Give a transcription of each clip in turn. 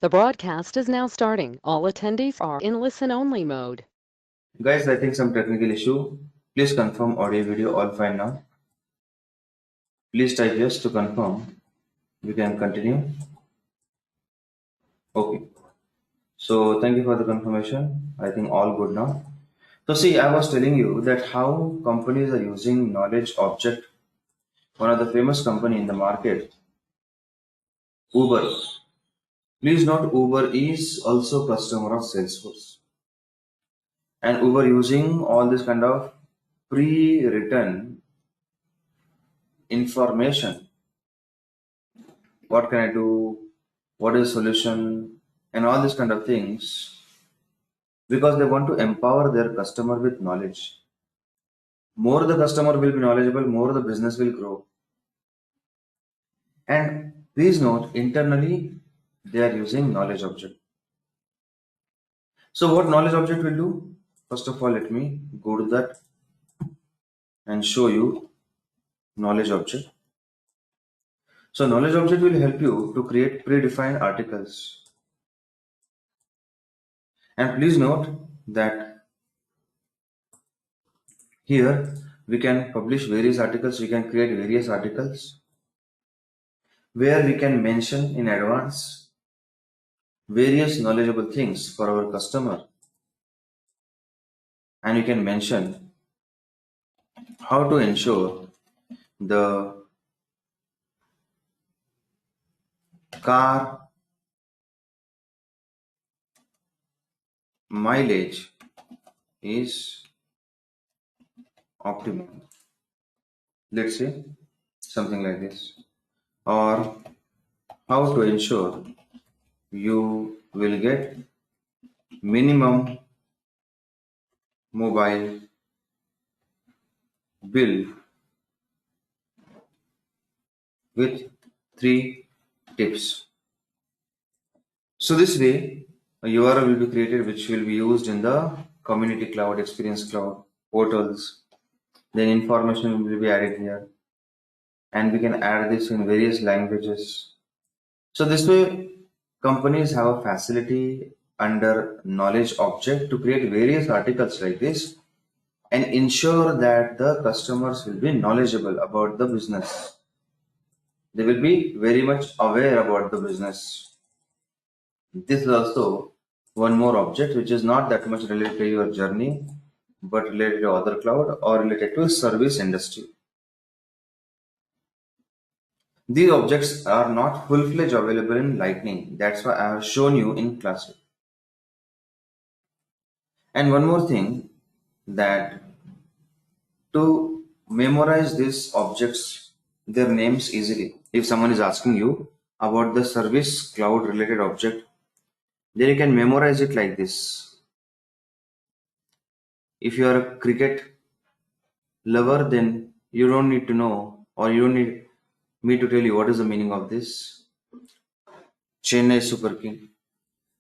The broadcast is now starting. All attendees are in listen-only mode. Guys, I think some technical issue. Please confirm audio video all fine now. Please type yes to confirm. We can continue. Okay. So thank you for the confirmation. I think all good now. So see, I was telling you that how companies are using knowledge object. One of the famous company in the market, Uber. Please note Uber is also customer of Salesforce. And Uber using all this kind of pre-written information. What can I do? What is the solution? And all these kind of things because they want to empower their customer with knowledge. More the customer will be knowledgeable, more the business will grow. And please note, internally, they are using knowledge object. So what knowledge object will do? First of all, let me go to that and show you knowledge object. So knowledge object will help you to create predefined articles. And please note that here we can publish various articles, we can create various articles where we can mention in advance various knowledgeable things for our customer, and you can mention how to ensure the car mileage is optimal. Let's say something like this, or how to ensure you will get minimum mobile bill with 3 tips. So this way, a URL will be created which will be used in the community cloud, experience cloud, portals. Then information will be added here, and we can add this in various languages. So this way, companies have a facility under knowledge object to create various articles like this and ensure that the customers will be knowledgeable about the business. They will be very much aware about the business. This is also one more object which is not that much related to your journey, but related to other cloud or related to service industry. These objects are not full-fledged available in Lightning. That's why I have shown you in Classic. And one more thing, that to memorize these objects, their names easily. If someone is asking you about the service cloud related object, then you can memorize it like this. If you are a cricket lover, then you don't need to know, or you don't need me to tell you what is the meaning of this Chennai Super King.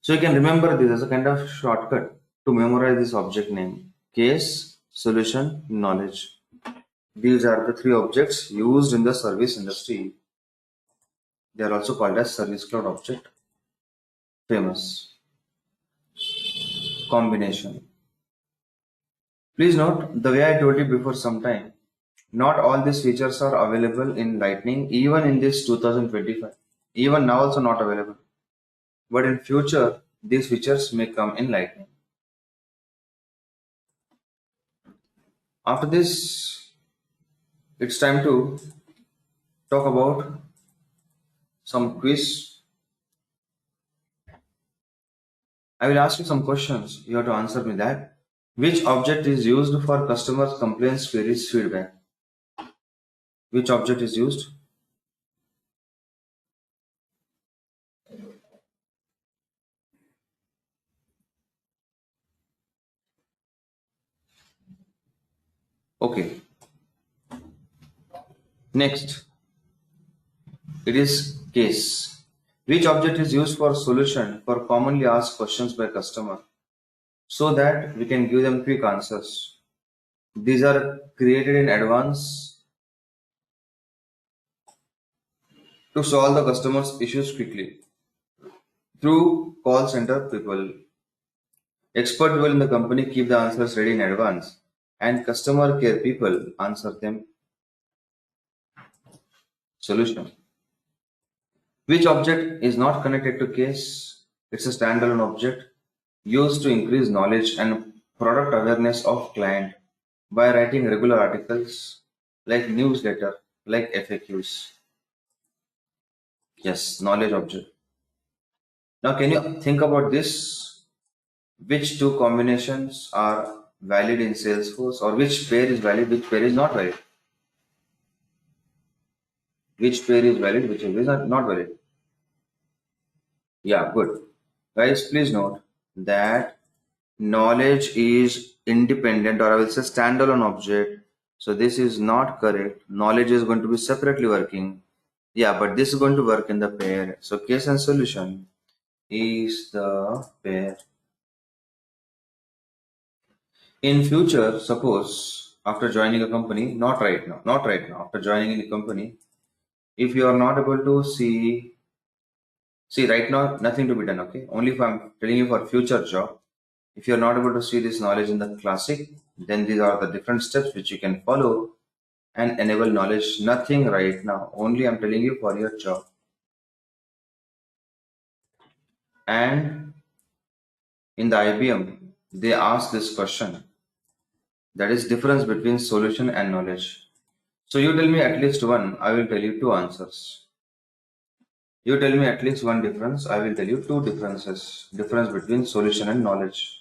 So you can remember this as a kind of shortcut to memorize this object name: case, solution, knowledge. These are the 3 objects used in the service industry. They are also called as service cloud object. Famous combination. Please note, the way I told you before some time, not all these features are available in Lightning even in this 2025. Even now also not available. But in future, these features may come in Lightning. After this, it's time to talk about some quiz. I will ask you some questions. You have to answer me that. Which object is used for customers' complaints, queries, feedback? Which object is used? Okay. Next, it is case. Which object is used for solution for commonly asked questions by customer so that we can give them quick answers? These are created in advance to solve the customer's issues quickly. through call center people. Expert people in the company keep the answers ready in advance, and customer care people answer them. Solution. Which object is not connected to case? It's a standalone object used to increase knowledge and product awareness of client by writing regular articles like newsletter, like FAQs. Yes, knowledge object. Now, can you think about this? Which two combinations are valid in Salesforce, or which pair is valid, which pair is not valid? Which pair is valid, which pair is not valid? Yeah, good. Guys, please note that knowledge is independent, or I will say standalone object. So this is not correct. Knowledge is going to be separately working. Yeah, but this is going to work in the pair. So case and solution is the pair. In future, suppose after joining a company, not right now, after joining a company, if you are not able to see right now, nothing to be done, okay? Only if I'm telling you for future job, if you're not able to see this knowledge in the classic, then these are the different steps which you can follow and enable knowledge. Nothing right now, only I'm telling you for your job. And in the IBM, they ask this question, that is difference between solution and knowledge. So you tell me at least one, I will tell you two answers. You tell me at least one difference, I will tell you two differences. Difference between solution and knowledge.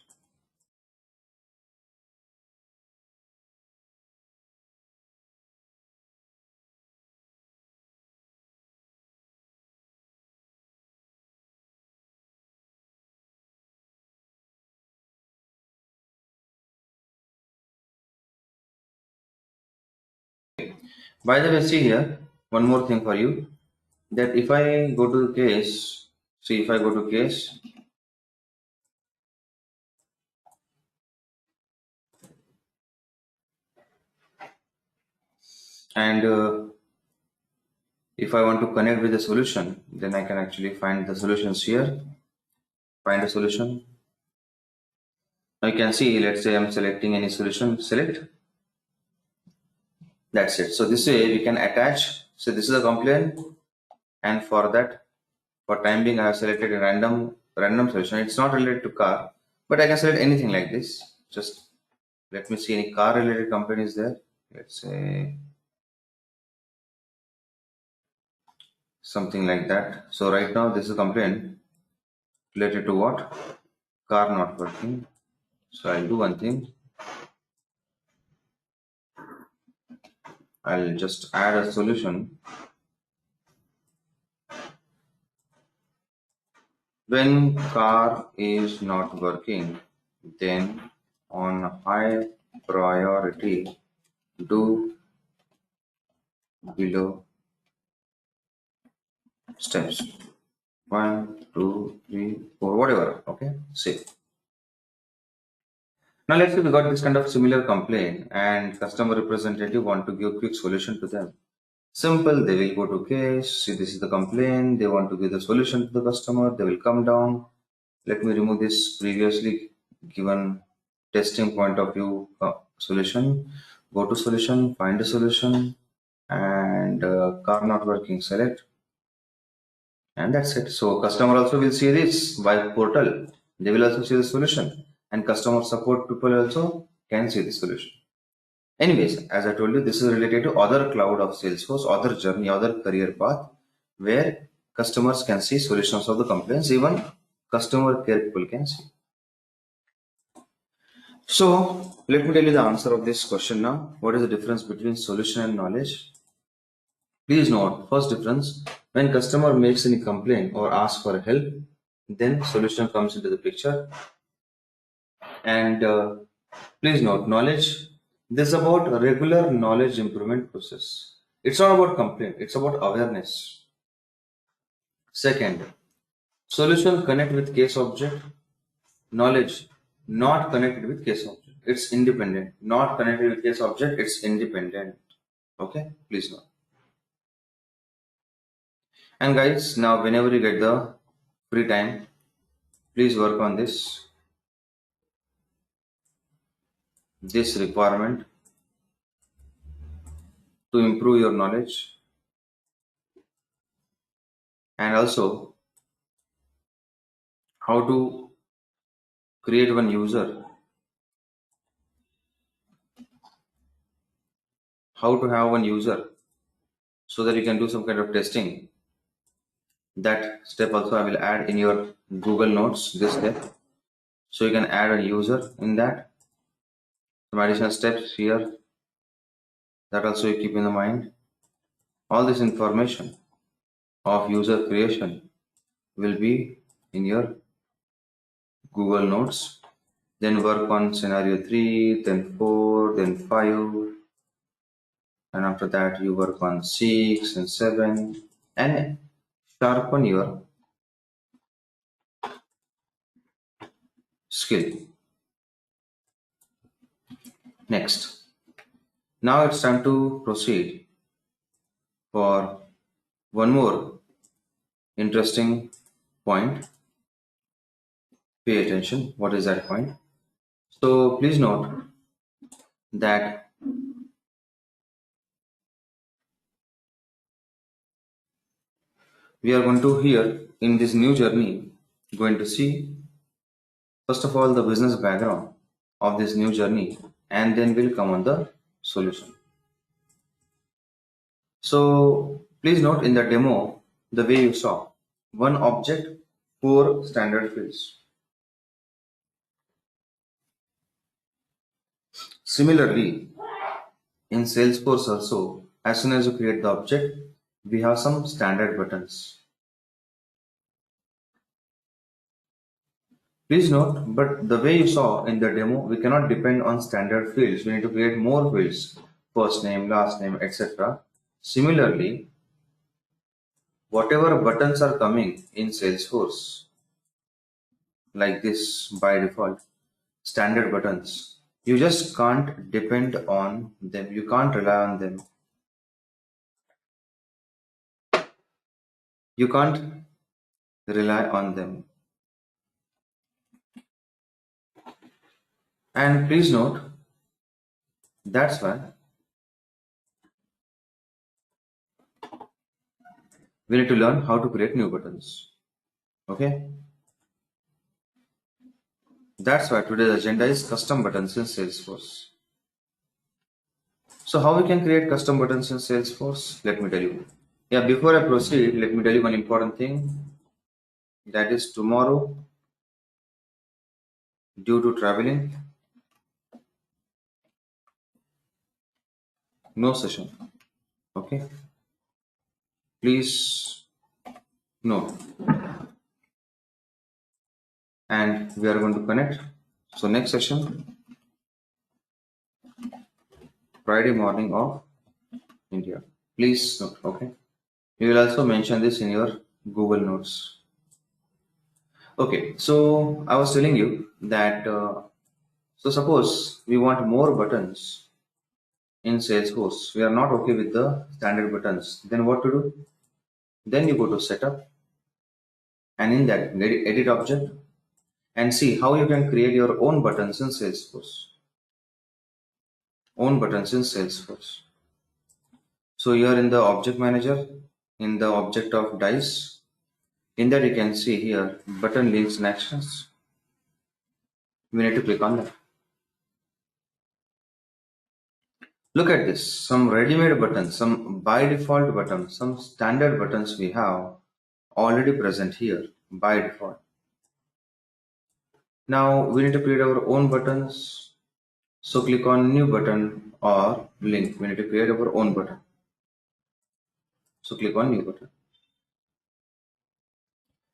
By the way, see here, one more thing for you. That if I go to case, see if I go to case and if I want to connect with the solution, then I can actually find the solutions here. Find a solution. Now you can see, let's say I'm selecting any solution, select. That's it. So this way we can attach. So this is a complaint, and for that, for time being, I have selected a random solution. It's not related to car, but I can select anything like this. Just let me see any car related companies there. Let's say something like that. So right now this is a complaint related to what? Car not working. So I'll do one thing. I'll just add a solution. When car is not working, then on high priority, do below steps. 1, 2, 3, 4, whatever. Okay, save. Now let's say we got this kind of similar complaint and customer representative want to give quick solution to them. Simple, they will go to case, see this is the complaint, they want to give the solution to the customer, they will come down. Let me remove this previously given testing point of view solution. Go to solution, find a solution, and car not working, select, and that's it. So customer also will see this by portal. They will also see the solution, and customer support people also can see the solution. Anyways, as I told you, this is related to other cloud of Salesforce, other journey, other career path, where customers can see solutions of the complaints, even customer care people can see. So let me tell you the answer of this question now. What is the difference between solution and knowledge? Please note, first difference, when customer makes any complaint or asks for help, then solution comes into the picture. And please note, knowledge, this is about regular knowledge improvement process. It's not about complaint, it's about awareness. Second, solution connect with case object, knowledge not connected with case object. It's independent. Not connected with case object, it's independent. Okay, please note. And guys, now whenever you get the free time, please work on this requirement to improve your knowledge, and also how to create one user, how to have one user so that you can do some kind of testing. That step also I will add in your Google Notes, this step. So you can add a user in that. Some additional steps here, that also you keep in the mind. All this information of user creation will be in your Google Notes. Then work on scenario 3, then 4, then 5, and after that you work on 6 and 7 and sharpen your skill. Next, now it's time to proceed for one more interesting point. Pay attention. What is that point? So please note that we are going to here in this new journey going to see first of all the business background of this new journey, and then we'll come on the solution. So please note in the demo the way you saw one object, four standard fields. Similarly, in Salesforce also, as soon as you create the object, we have some standard buttons. Please note, but the way you saw in the demo, we cannot depend on standard fields. We need to create more fields, first name, last name, etc. Similarly, whatever buttons are coming in Salesforce, like this by default, standard buttons, you just can't depend on them. You can't rely on them. You can't rely on them. And please note, that's why we need to learn how to create new buttons. Okay? That's why today's agenda is custom buttons in Salesforce. So how we can create custom buttons in Salesforce? Let me tell you. Yeah, before I proceed, let me tell you one important thing. That is tomorrow, due to traveling, no session. Okay? Please no. And we are going to connect. So next session, Friday morning of India. Please note, okay? You will also mention this in your Google Notes. Okay, so I was telling you that so suppose we want more buttons in Salesforce. We are not okay with the standard buttons. Then what to do? Then you go to setup and in that edit object and see how you can create your own buttons in Salesforce. Own buttons in Salesforce. So here in the object manager, in the object of dice, in that you can see here button links and actions. We need to click on that. Look at this, some ready-made buttons, some by default buttons, some standard buttons we have already present here by default. Now we need to create our own buttons. So click on new button or link. We need to create our own button. So click on new button.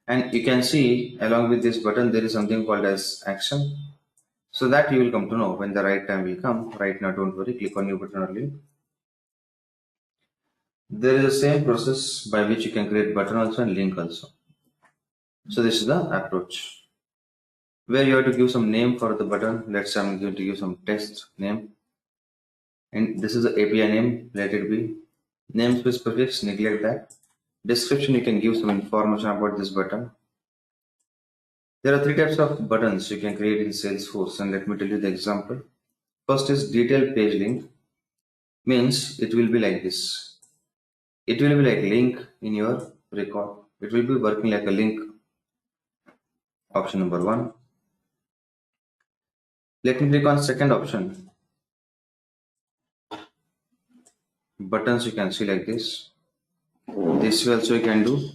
And you can see along with this button there is something called as action. So that you will come to know when the right time will come. Right now don't worry, click on new button or link. There is the same process by which you can create button also and link also. So this is the approach where you have to give some name for the button. Let's say I'm going to give some test name, and this is the API name. Let it be namespace prefix. Neglect that. Description, you can give some information about this button. There are three types of buttons you can create in Salesforce, and let me tell you the example. First is detailed page link, means it will be like this. It will be like link in your record. It will be working like a link, option number one. Let me click on second option. Buttons you can see like this. This way also you can do.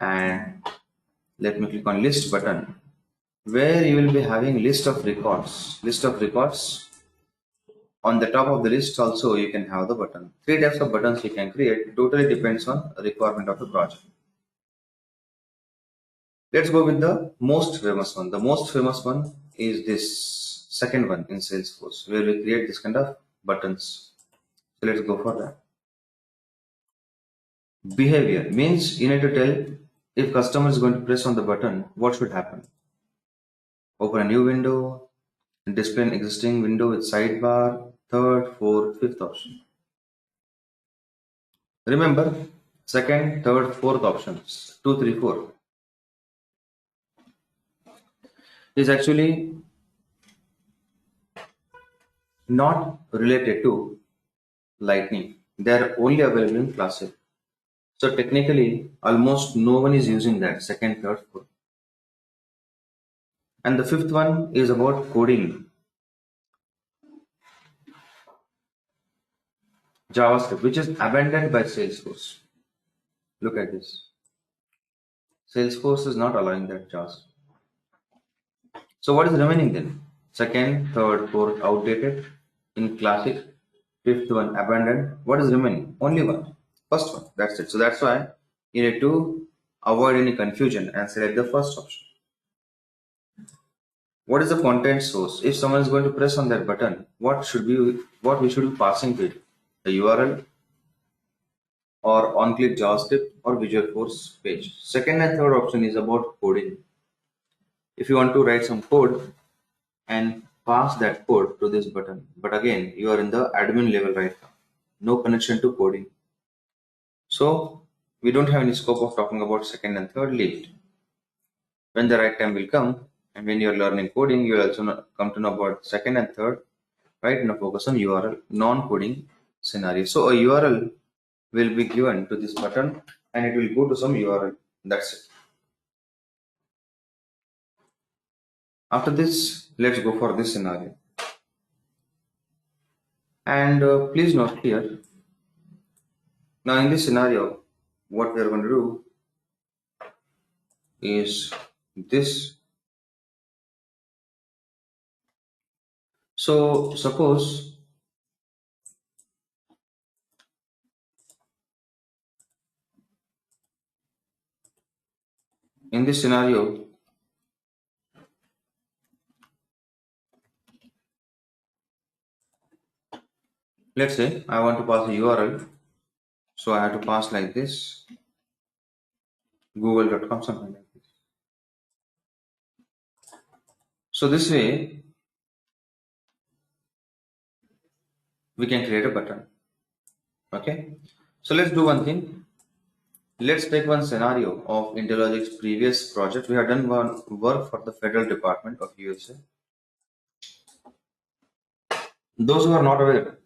And let me click on list button, where you will be having list of records. List of records. On the top of the list also you can have the button. Three types of buttons you can create. Totally depends on requirement of the project. Let's go with the most famous one. The most famous one is this second one in Salesforce, where we create this kind of buttons. So let's go for that. Behavior means you need to tell if customer is going to press on the button, what should happen. Open a new window, display an existing window with sidebar, third, fourth, fifth option. Remember, second, third, fourth options, 2, 3, 4 is actually not related to Lightning. They are only available in Classic. So technically, almost no one is using that second, third, fourth. And the fifth one is about coding, JavaScript, which is abandoned by Salesforce. Look at this. Salesforce is not allowing that JavaScript. So what is remaining then? Second, third, fourth, outdated. In Classic, fifth one, abandoned. What is remaining? Only one. First one. That's it. So that's why you need to avoid any confusion and select the first option. What is the content source? If someone is going to press on that button, what we should be passing to it? The URL or on-click JavaScript or Visual Force page. Second and third option is about coding. If you want to write some code and pass that code to this button, but again, you are in the admin level right now. No connection to coding. So we don't have any scope of talking about second and third. Leave it. When the right time will come, and when you're learning coding, you'll also come to know about second and third. Right now, focus on URL, non-coding scenario. So a URL will be given to this button, and it will go to some URL. That's it. After this, let's go for this scenario. And please note here. Now, in this scenario, what we are going to do is this. So suppose in this scenario, let's say I want to pass a URL. So I have to pass like this, google.com, something like this. So this way, we can create a button. Okay. So let's do one thing. Let's take one scenario of Intellogic's previous project. We have done one work for the Federal Department of USA. Those who are not aware,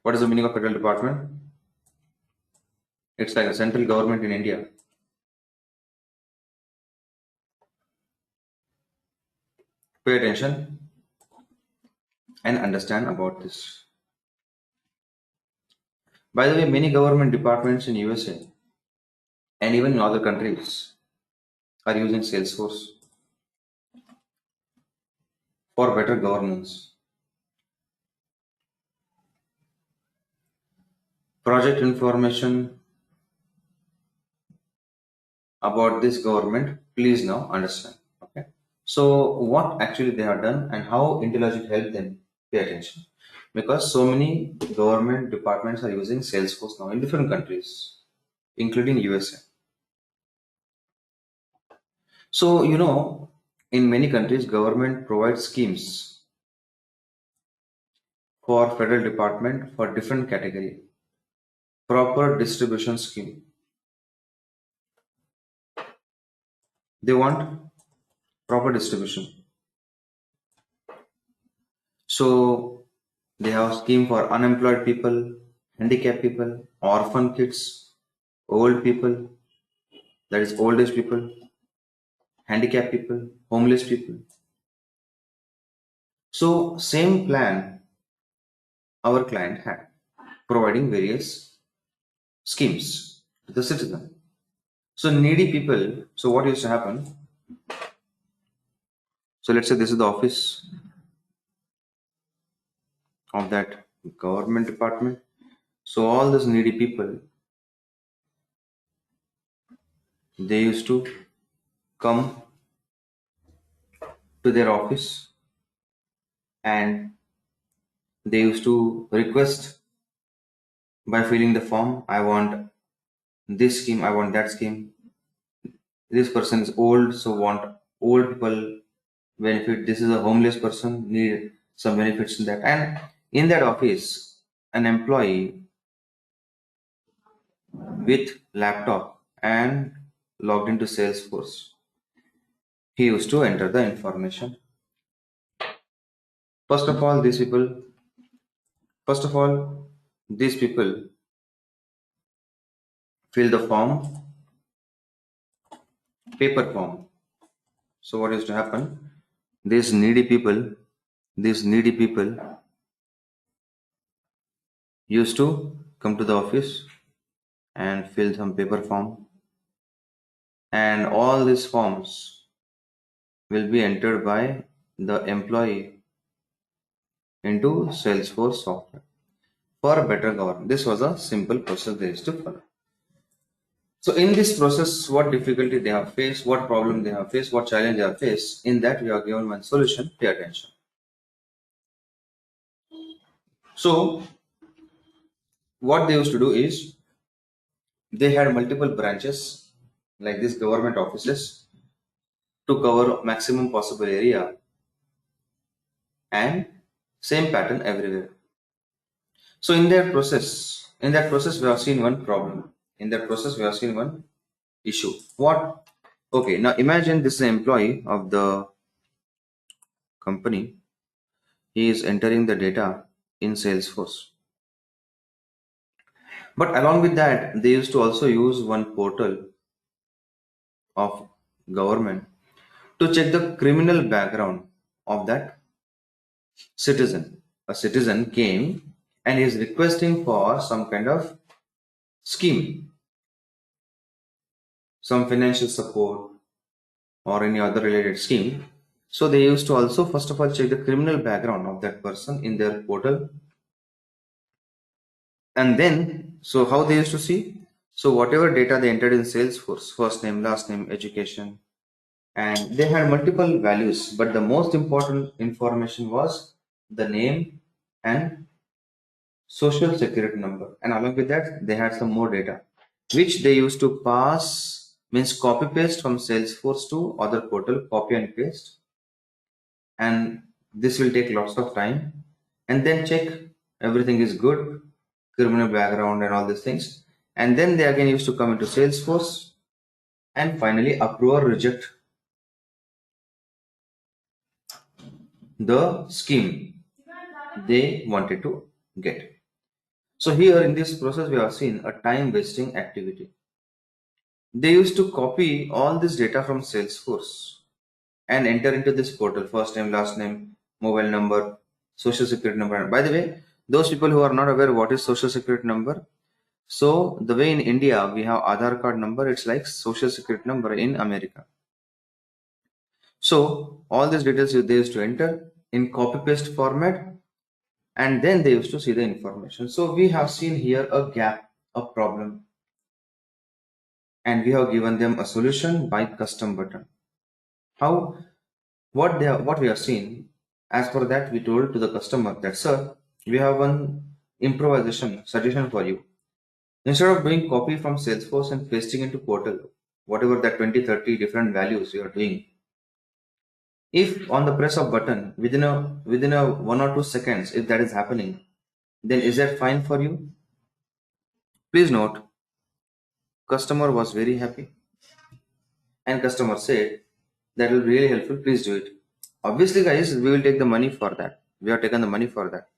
what is the meaning of Federal Department? It's like a central government in India. Pay attention and understand about this. By the way, many government departments in USA and even in other countries are using Salesforce for better governance. Project information about this government, please now understand. Okay. So what actually they have done and how Intellogic helped them, pay attention. Because so many government departments are using Salesforce now in different countries, including USA. So in many countries, government provides schemes for federal department for different category. proper distribution scheme. They want proper distribution. So they have a scheme for unemployed people, handicapped people, orphan kids, old people, that is old age people, handicapped people, homeless people. So same plan our client had, providing various schemes to the citizen. So needy people, so what used to happen? So let's say this is the office of that government department. So all those needy people, they used to come to their office and they used to request by filling the form, I want this scheme, I want that scheme. This person is old, so want old people benefit. This is a homeless person, need some benefits in that. And in that office, an employee with laptop and logged into Salesforce, he used to enter the information. First of all, these people, first of all, these people fill the form, paper form. So what used to happen? These needy people, these needy people used to come to the office and fill some paper form, and all these forms will be entered by the employee into Salesforce software for better governance. This was a simple process they used to follow. So in this process, what difficulty they have faced, what problem they have faced, what challenge they have faced, in that we are given one solution. Pay attention. So what they used to do is they had multiple branches like these government offices to cover maximum possible area and same pattern everywhere. So in that process, we have seen one problem. In that process, we have seen one issue. What? Okay, now imagine this is an employee of the company. He is entering the data in Salesforce. But along with that, they used to also use one portal of government to check the criminal background of that citizen. A citizen came and is requesting for some kind of scheme, some financial support or any other related scheme. So they used to also first of all check the criminal background of that person in their portal. And then, so how they used to see? So whatever data they entered in Salesforce, first name, last name, education, and they had multiple values, but the most important information was the name and social security number. And along with that, they had some more data, which they used to pass, means copy paste from Salesforce to other portal, copy and paste. And this will take lots of time. And then check everything is good, criminal background and all these things. And then they again used to come into Salesforce and finally approve or reject the scheme they wanted to get. So here in this process, we have seen a time wasting activity. They used to copy all this data from Salesforce and enter into this portal, first name, last name, mobile number, social security number. By the way, those people who are not aware what is social security number, so the way in India we have Aadhaar card number, it's like social security number in America. So all these details they used to enter in copy paste format and then they used to see the information. So we have seen here a gap, a problem, and we have given them a solution by custom button. How? What we have seen, as for that we told to the customer that sir, we have one improvisation suggestion for you. Instead of doing copy from Salesforce and pasting into portal, whatever that 20-30 different values you are doing, if on the press of button within a 1 or 2 seconds, if that is happening, then is that fine for you? Please note, customer was very happy and customer said that will be really helpful. Please do it. Obviously, guys, we will take the money for that. We have taken the money for that.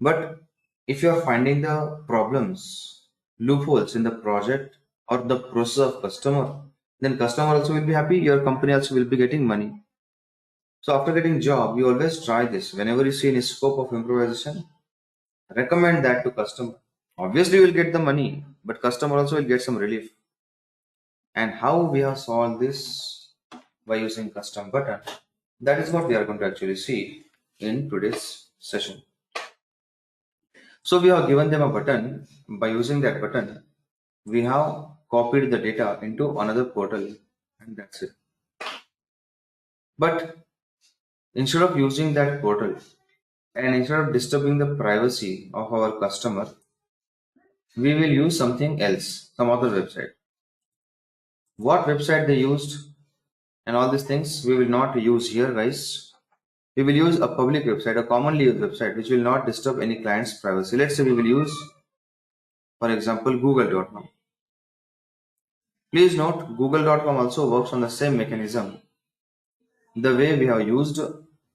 But if you are finding the problems, loopholes in the project or the process of customer, then customer also will be happy. Your company also will be getting money. So after getting job, you always try this. Whenever you see any scope of improvisation, recommend that to customer. Obviously, you will get the money, but customer also will get some relief. And how we have solved this by using custom button, that is what we are going to actually see in today's session. So we have given them a button. By using that button, we have copied the data into another portal, and that's it. But instead of using that portal and instead of disturbing the privacy of our customer, we will use something else, some other website. What website they used and all these things we will not use here, guys. We will use a public website, a commonly used website, which will not disturb any client's privacy. Let's say we will use, for example, google.com. Please note, google.com also works on the same mechanism. The way we have used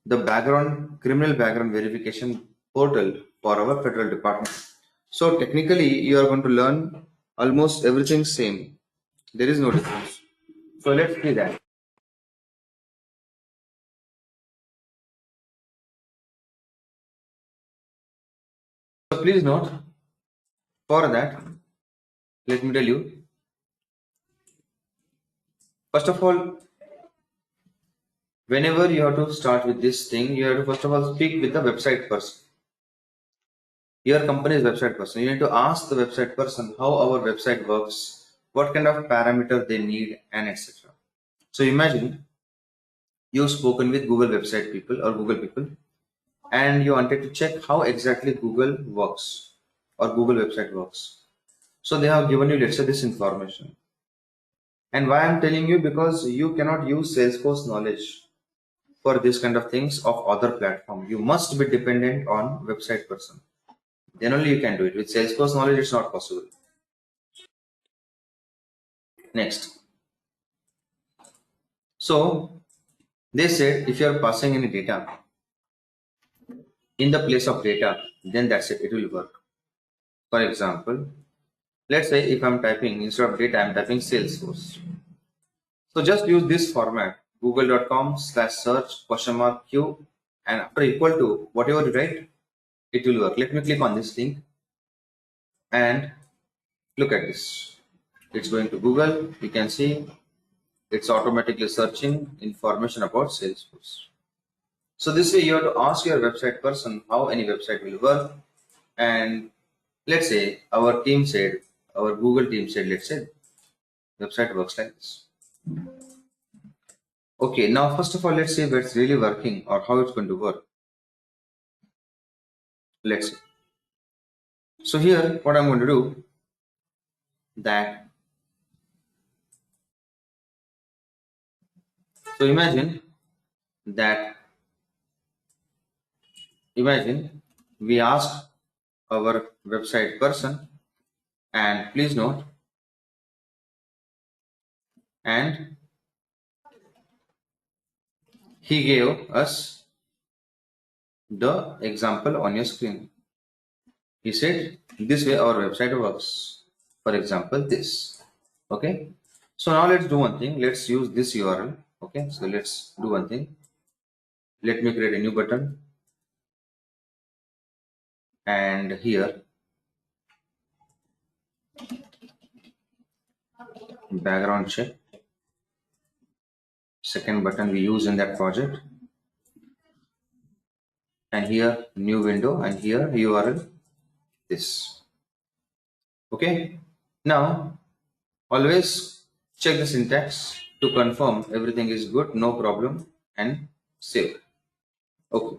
the criminal background verification portal for our federal department. So technically, you are going to learn almost everything same. There is no difference. So let's see that. So please note, for that, let me tell you. First of all, whenever you have to start with this thing, you have to first of all speak with the website person. Your company's website person. You need to ask the website person how our website works, what kind of parameter they need, and etc. So imagine you've spoken with Google website people or Google people, and you wanted to check how exactly Google works or Google website works. So they have given you, let's say, this information. And why I'm telling you, because you cannot use Salesforce knowledge for this kind of things of other platform. You must be dependent on website person. Then only you can do it. With Salesforce knowledge, it's not possible. Next. So they said if you are passing any data in the place of data, then that's it. It will work. For example, let's say if I'm typing instead of data, I'm typing Salesforce. So just use this format, google.com/search question mark q, and after equal to whatever you write, it will work. Let me click on this link and look at this. It's going to Google. You can see it's automatically searching information about Salesforce. So this way you have to ask your website person how any website will work. And let's say our team said, our Google team said, let's say website works like this. Okay, now first of all, let's see if it's really working or how it's going to work. Let's see. So here, what I'm going to do, that, so that, imagine we asked our website person, and please note, and he gave us the example on your screen. He said, this way our website works. For example, this. Okay. So now let's do one thing. Let's use this URL. Okay. So let's do one thing. Let me create a new button. And here, background check. Second button we use in that project. And here, new window. And here, URL, this. Okay. Now, always check the syntax to confirm everything is good, no problem, and save. Okay.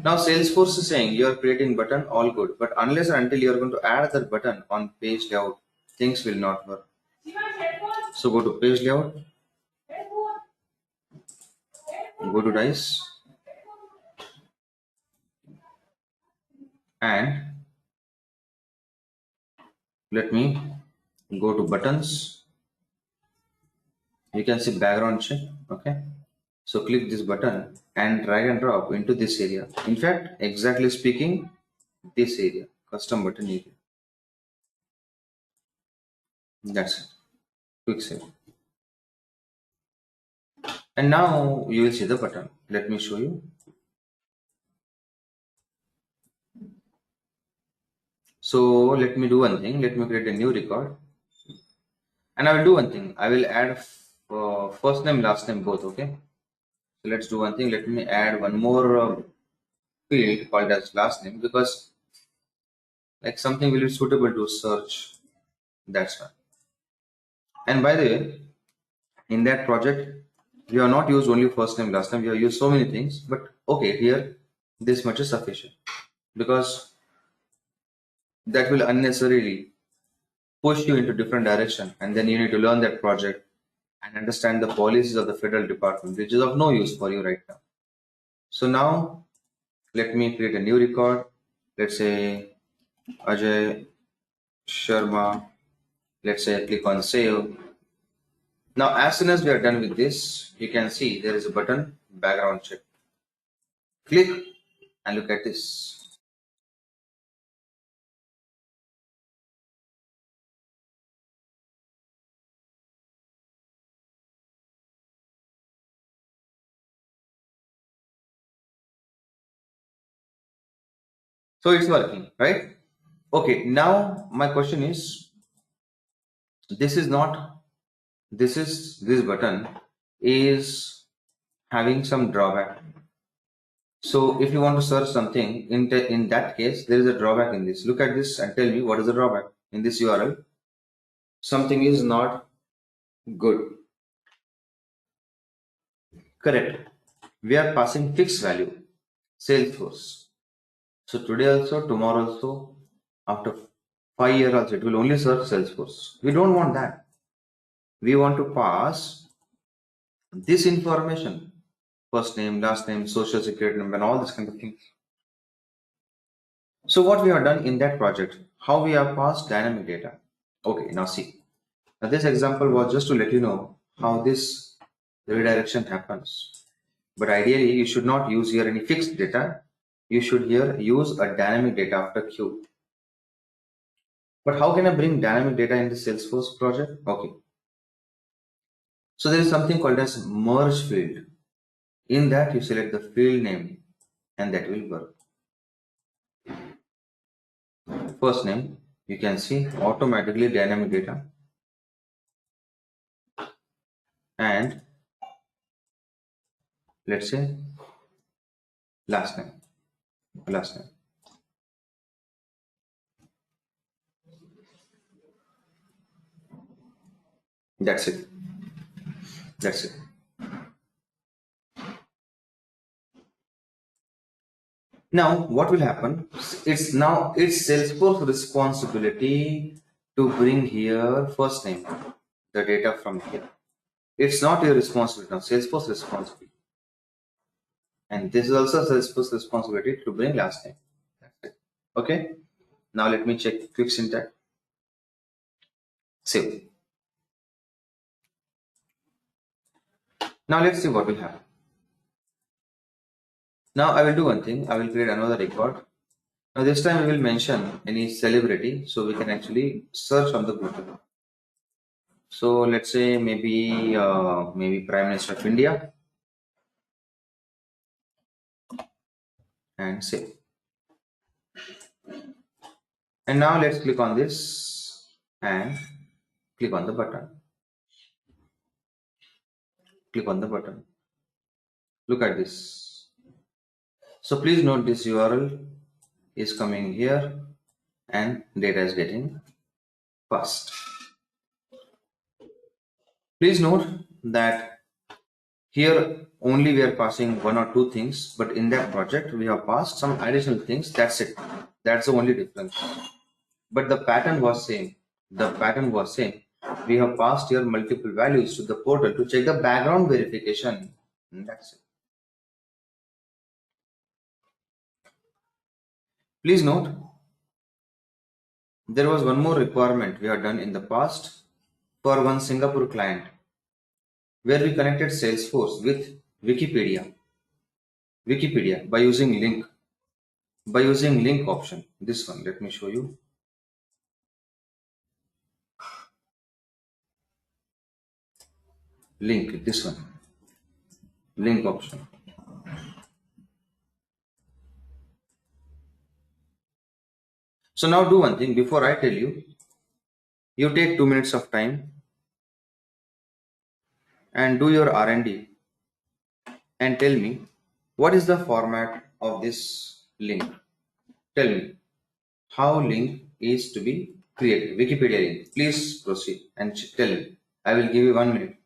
Now Salesforce is saying you are creating button, all good, but unless and until you are going to add that button on page layout, things will not work. So go to page layout, go to dice, and Let me go to buttons. You can see background check. Okay. So click this button and drag and drop into this area. In fact, exactly speaking, this area, custom button area. That's it. Quick save. And now you will see the button. Let me show you. So let me do one thing. Let me create a new record. And I will do one thing. I will add first name, last name both. Okay. So let's do one thing. Let me add one more field called as last name, because like something will be suitable to search. That's why. And by the way, in that project, we have not used only first name, last name. We have used so many things. But okay, here this much is sufficient, because that will unnecessarily push you into different direction, and then you need to learn that project and understand the policies of the federal department, which is of no use for you right now. So now let me create a new record. Let's say Ajay Sharma. Let's say I click on save. Now as soon as we are done with this, you can see there is a button, background check. Click and look at this. So it's working, right? Okay, now my question is, this is not, this button is having some drawback. So if you want to search something, in that case, there is a drawback in this. Look at this and tell me what is the drawback in this URL. Something is not good. Correct. We are passing fixed value, Salesforce. So today also, tomorrow also, after 5 years also, it will only search Salesforce. We don't want that. We want to pass this information, first name, last name, social security number, and all this kind of things. So what we have done in that project, how we have passed dynamic data. Okay, now see. Now this example was just to let you know how this redirection happens. But ideally, you should not use here any fixed data. You should here use a dynamic data after Q. But how can I bring dynamic data in the Salesforce project? Okay. So there is something called as merge field. In that you select the field name and that will work. First name, you can see automatically dynamic data, and let's say last name, last name. That's it. That's it. Now what will happen? It's Salesforce responsibility to bring here first name, the data from here. It's not your responsibility now, Salesforce responsibility. And this is also Salesforce responsibility to bring last name. That's it. Okay. Now let me check quick syntax. Save. Now let's see what will happen. Now I will do one thing. I will create another record. Now this time we will mention any celebrity, so we can actually search on the Google. So let's say maybe Prime Minister of India, and save. And now let's click on this and click on the button. Click on the button. Look at this. So please note this URL is coming here and data is getting passed. Please note that here only we are passing one or two things, but in that project we have passed some additional things. That's it. That's the only difference. But the pattern was same. The pattern was same. We have passed here multiple values to the portal to check the background verification. And that's it. Please note There was one more requirement we had done in the past for one Singapore client where we connected Salesforce with Wikipedia, Wikipedia by using link option. This one, let me show you. Link, this one, link option. So now do one thing before I tell you. You take 2 minutes of time and do your R&D and tell me what is the format of this link. Tell me how link is to be created. Wikipedia link. Please proceed and tell me. I will give you 1 minute.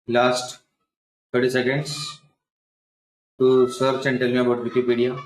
Last 30 seconds to search and tell me about Wikipedia.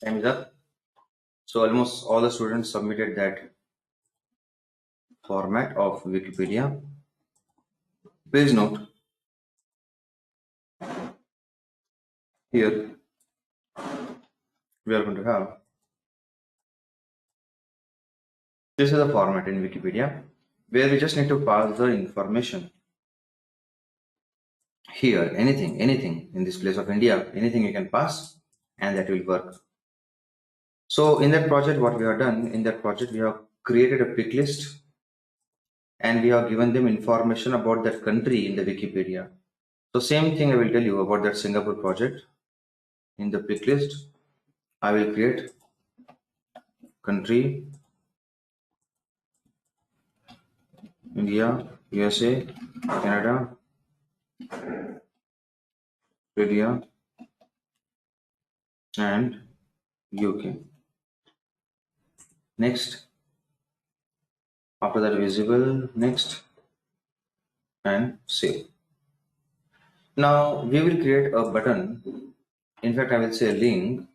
Time is up. So almost all the students submitted that format of Wikipedia. Please note here we are going to have this is the format in Wikipedia where we just need to pass the information. Here, anything in this place of India, anything you can pass and that will work. So in that project, what we have done, in that project, we have created a pick list and we have given them information about that country in the Wikipedia. So same thing I will tell you about that Singapore project. In the pick list, I will create country, India, USA, Canada, Australia, and UK. Next, after that visible, next, and save. Now we will create a button. In fact, I will say a link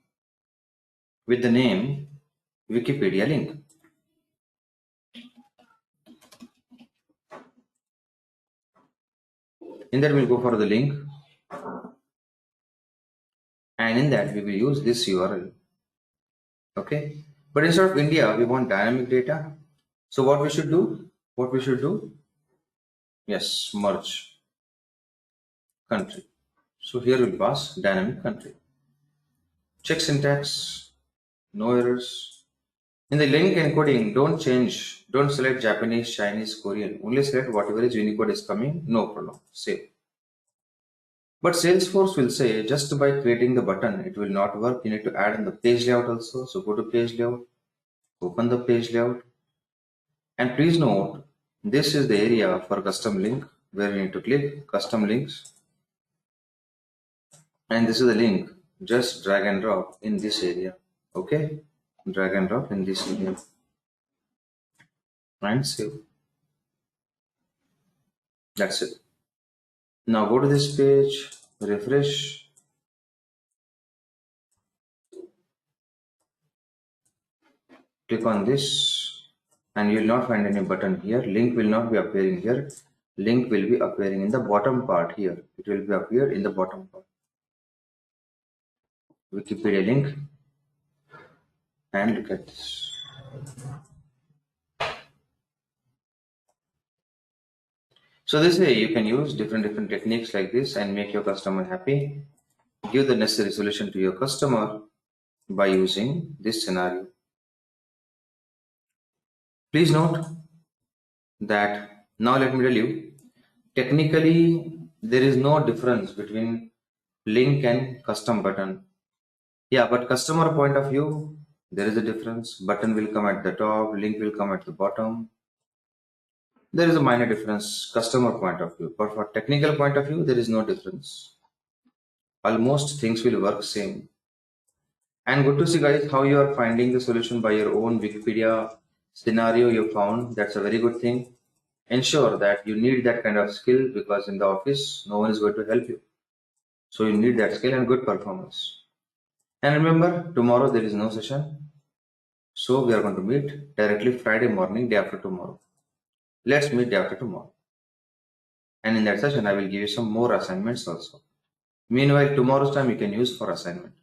with the name Wikipedia link. In that we'll go for the link, and in that we will use this URL. Okay, but instead of India, we want dynamic data. So what we should do? What we should do? Yes, merge country. So here we'll pass dynamic country. Check syntax, no errors. In the link encoding, don't select Japanese, Chinese, Korean. Only select whatever is Unicode is coming, no problem. Save. But Salesforce will say just by creating the button, it will not work. You need to add in the page layout also. So go to page layout, open the page layout. And please note, this is the area for custom link where we need to click custom links. And this is the link. Just drag and drop in this area. Okay. Drag and drop in this area. And save. That's it. Now go to this page, refresh. Click on this and you will not find any button here. Link will not be appearing here. Link will be appearing in the bottom part here. It will be appear in the bottom part. Wikipedia link, and look at this. So this way you can use different techniques like this and make your customer happy. Give the necessary solution to your customer by using this scenario. Please note that now let me tell you, technically there is no difference between link and custom button. Yeah, but customer point of view, there is a difference. Button will come at the top, link will come at the bottom. There is a minor difference, customer point of view, but for technical point of view, there is no difference. Almost things will work same. And good to see guys how you are finding the solution by your own Wikipedia scenario you found. That's a very good thing. Ensure that you need that kind of skill because in the office, no one is going to help you. So you need that skill and good performance. And remember, tomorrow there is no session. So we are going to meet directly Friday morning, day after tomorrow. Let's meet day after tomorrow. And in that session, I will give you some more assignments also. Meanwhile, tomorrow's time you can use for assignment.